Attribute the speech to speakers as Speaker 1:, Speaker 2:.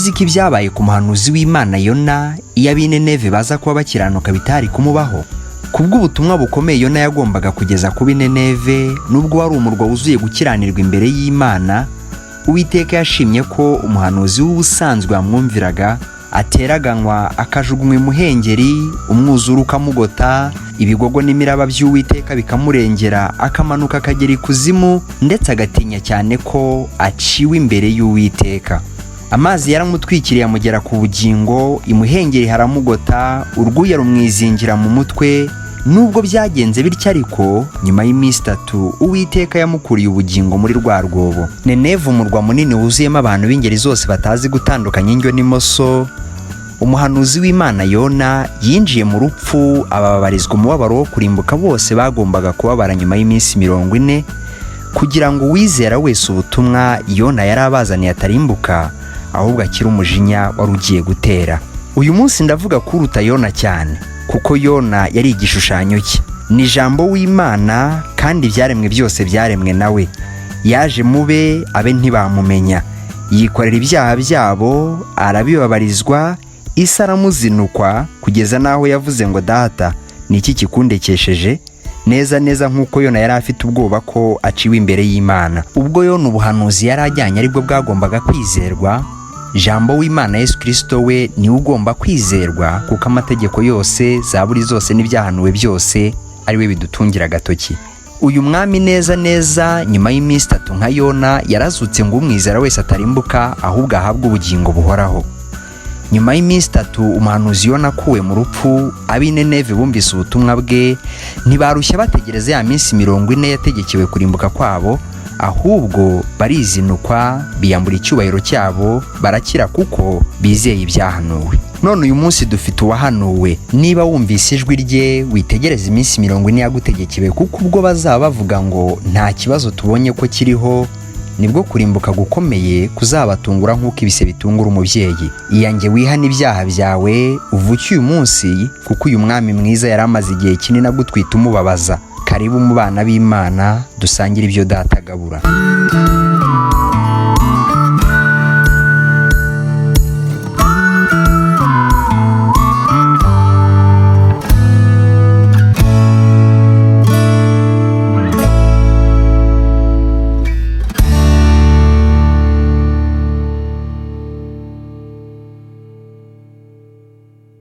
Speaker 1: uzi ko ibyabaye ku muhanuzi w'Imana Yona iyo ab'Nineve baza kuba bakiranuka bitari kumubaho? Kubw'ubutumwa bukomeye Yona yagombaga kugeza ku b'Nineve, nubwo wari umurwa wuzuye gukiranirwa imbere y'Imana, Uwiteka yashimye ko umuhanuzi w'ubusanzwe wamwumviraga ateraganywa akajugunywa imuhengeri, umwuzure ukamugota, ibigogo n'imiraba by'Uwiteka bikamurengera, akamanuka akagera ikuzimu, ndetse agatinya cyane ko aciwe imbere y'Uwiteka. Amazi yaramutwikiriye amugera ku bugingo, imuhengeri haramugota, urwuya rumwizingira mu mutwe. Nubwo byagenze bityo ariko, nyuma y'iminsi 3 Uwiteka yamukuriye ubugingo muri rwa rwobo. Nineve, umurwa munini wuzuyemo abantu b'ingeri zose batazi gutandukanya indyo n'imoso, umuhanuzi w'Imana Yona yinjiye mu rupfu, ababarizwa umubabaro wo kurimbuka bose bagombaga kubabara nyuma y'iminsi 40, kugira ngo uwizera wese ubutumwa Yona yari abazaniye atarimbuka, ahubwo akiri umujinya wari ugiye gutera. Uyu munsi ndavuga kuruta Yona cyane, kuko Yona yari igishushanyo cye, ni ijambo w'Imana, kandi ibyaremwe byose byaremwe nawe. Yaje mube abe ntibamumenya, yikorera ibyaha byabo, arabibabarizwa, isi aramuzinukwa, kugeza naho yavuze ngo data ni iki kikundekesheje, neza neza nk'uko Yona yari afite ubwoba ko aciwe imbere y'Imana. Ubwo Yona ubuhanuzi yari ajyanye aribwo bwagombaga kwizerwa, Jambo w'Imana Yesu Kristo we ni ugomba kwizerwa, kuko amategeko yose, zaburi zose n'ibyahanuwe byose ari we bidutungira agatoki. Uyu mwami neza neza nyuma y'iminsi 3 nka Yona yarazutse ngo umwizera wese atarimbuka, ahubwo ahabwe ubugingo buhoraho. Nyuma y'iminsi 3 umuhanuzi Yona akuwe mu rupfu, ab'Nineve bumvise ubutumwa bwe, ntibarushya bategereza ya minsi 40 yategekewe kurimbuka kwabo, ahubwo barizinukwa, biyambura icyubahiro cyabo, barakira kuko bizeye ibyahanuwe. None uyu munsi dufite uwahanuwe. Niba wumvise ijwi rye, witegereze iminsi 40 yagutegekewe, kuko ubwo bazaba bavuga ngo nta kibazo tubonye ko kiriho, nibwo kurimbuka gukomeye kuzabatungura nk'uko ibise bitungura umubyeyi. Iyange wihana ibyaha byawe, uvuke uyu munsi, kuko uyu mwami mwiza yari amaze igihe kinini agutwita umubabaza. Karibu mu bana b'Imana, dusangire ibyo data agabura.